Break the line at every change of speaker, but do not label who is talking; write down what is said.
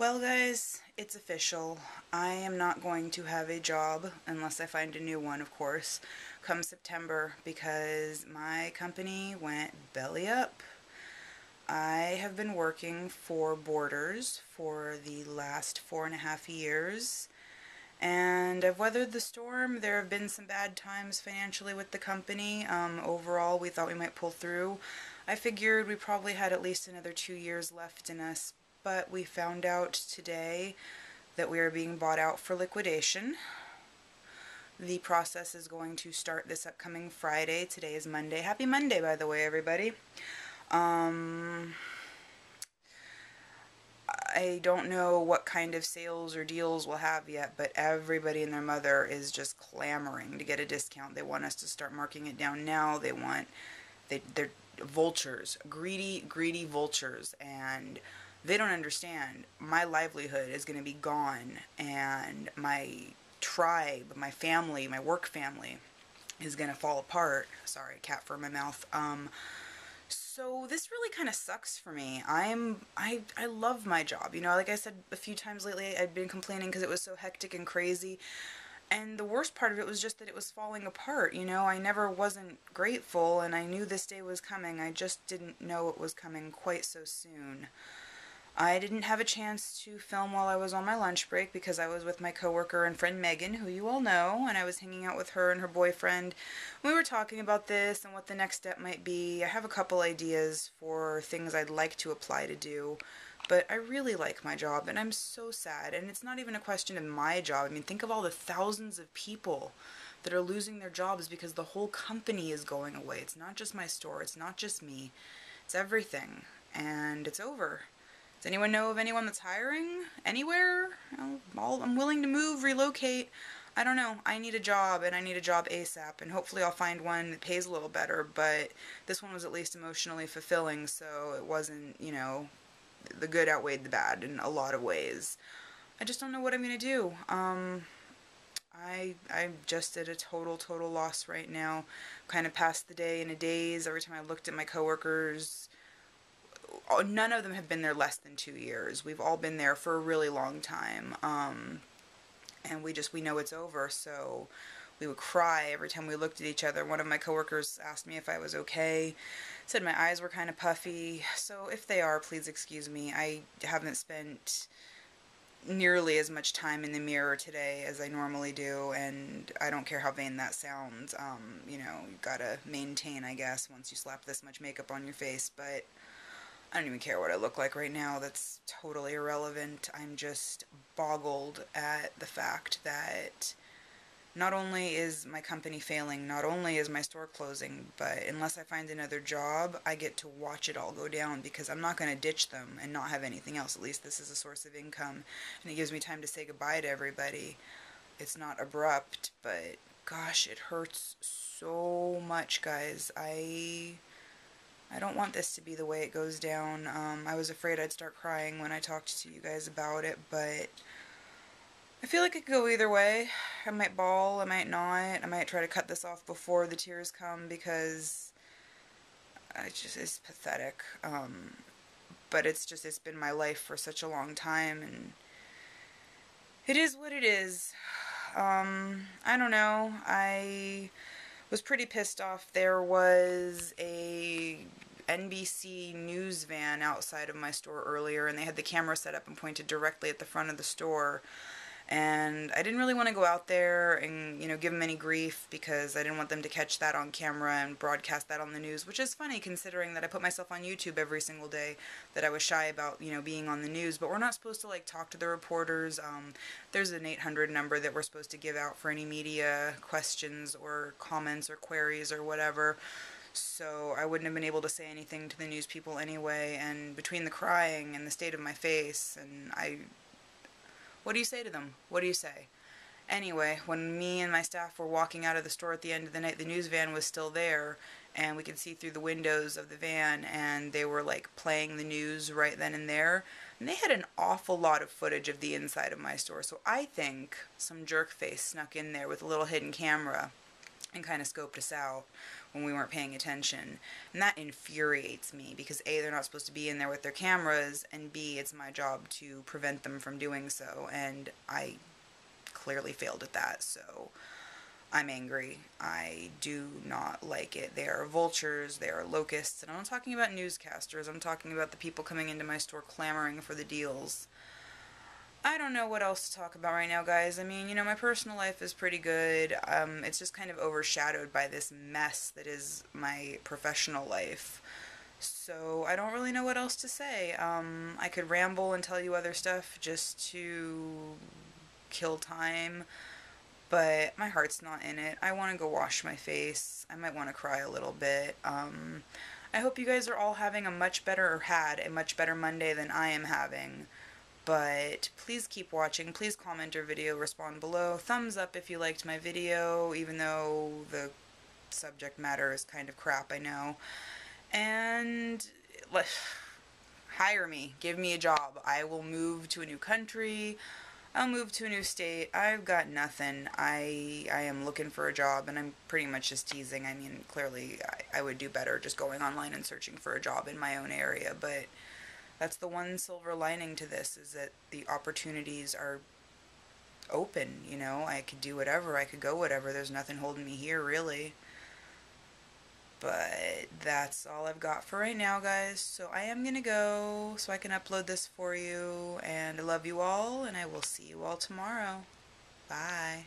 Well, guys, it's official. I am not going to have a job unless I find a new one, of course, come September because my company went belly up. I have been working for Borders for the last 4.5 years, and I've weathered the storm. There have been some bad times financially with the company. Overall, we thought we might pull through. I figured we probably had at least another 2 years left in us, but we found out today that we are being bought out for liquidation. The process is going to start this upcoming Friday. Today is Monday. Happy Monday, by the way, everybody. Um, I don't know what kind of sales or deals we'll have yet, but everybody and their mother is just clamoring to get a discount. They want us to start marking it down now. They're vultures, greedy vultures, and they don't understand. My livelihood is going to be gone, and my tribe, my family, my work family is going to fall apart. Sorry, cat fur in my mouth. So this really kind of sucks for me. I love my job. Like I said a few times lately, I've been complaining because it was so hectic and crazy. And the worst part of it was just that it was falling apart. I never wasn't grateful, and I knew this day was coming. I just didn't know it was coming quite so soon. I didn't have a chance to film while I was on my lunch break because I was with my coworker and friend Megan, who you all know, and I was hanging out with her and her boyfriend. We were talking about this and what the next step might be. I have a couple ideas for things I'd like to apply to do, but I really like my job, and I'm so sad. And it's not even a question of my job. I mean, think of all the thousands of people that are losing their jobs because the whole company is going away. It's not just my store, it's not just me, it's everything, and it's over. Does anyone know of anyone that's hiring anywhere? I'm willing to move, relocate. I don't know. I need a job, and I need a job ASAP, and hopefully I'll find one that pays a little better, but this one was at least emotionally fulfilling, so it wasn't, the good outweighed the bad in a lot of ways. I just don't know what I'm going to do. I'm just at a total loss right now. Kind of passed the day in a daze. Every time I looked at my coworkers, none of them have been there less than 2 years. We've all been there for a really long time. And we know it's over, so we would cry every time we looked at each other. One of my coworkers asked me if I was okay, said my eyes were kind of puffy, so if they are, please excuse me. I haven't spent nearly as much time in the mirror today as I normally do, and I don't care how vain that sounds. You gotta maintain, I guess, once you slap this much makeup on your face, but I don't even care what I look like right now. That's totally irrelevant. I'm just boggled at the fact that not only is my company failing, not only is my store closing, but unless I find another job, I get to watch it all go down because I'm not going to ditch them and not have anything else. At least this is a source of income, and it gives me time to say goodbye to everybody. It's not abrupt, but gosh, it hurts so much, guys. I don't want this to be the way it goes down. I was afraid I'd start crying when I talked to you guys about it, but I feel like it could go either way. I might bawl, I might not. I might try to cut this off before the tears come because it's pathetic. But it's been my life for such a long time, and it is what it is. I don't know. I was pretty pissed off. There was a NBC News van outside of my store earlier, and they had the camera set up and pointed directly at the front of the store. And I didn't really want to go out there and, give them any grief because I didn't want them to catch that on camera and broadcast that on the news, which is funny considering that I put myself on YouTube every single day, that I was shy about, being on the news. But we're not supposed to, talk to the reporters. There's an 800 number that we're supposed to give out for any media questions or comments or queries or whatever. So I wouldn't have been able to say anything to the news people anyway, and between the crying and the state of my face, and what do you say to them? What do you say? Anyway, when me and my staff were walking out of the store at the end of the night, the news van was still there, and we could see through the windows of the van, and they were playing the news right then and there. And they had an awful lot of footage of the inside of my store, so I think some jerk face snuck in there with a little hidden camera and kind of scoped us out, when we weren't paying attention. And that infuriates me because A, they're not supposed to be in there with their cameras, and B, it's my job to prevent them from doing so, and I clearly failed at that, so I'm angry. I do not like it. They are vultures, they are locusts, and I'm not talking about newscasters, I'm talking about the people coming into my store clamoring for the deals. I don't know what else to talk about right now, guys. I mean, my personal life is pretty good. It's just kind of overshadowed by this mess that is my professional life. So I don't really know what else to say. I could ramble and tell you other stuff just to kill time, but my heart's not in it. I want to go wash my face. I might want to cry a little bit. I hope you guys are all having a much better, or had a much better Monday than I am having. But please keep watching. Please comment or video respond below. Thumbs up if you liked my video, even though the subject matter is kind of crap, I know. And hire me. Give me a job. I will move to a new country. I'll move to a new state. I've got nothing. I am looking for a job, and I'm pretty much just teasing. I mean, clearly I would do better just going online and searching for a job in my own area, but that's the one silver lining to this, is that the opportunities are open, I could do whatever, I could go whatever, there's nothing holding me here, really. But that's all I've got for right now, guys, so I am gonna go so I can upload this for you, and I love you all, and I will see you all tomorrow. Bye.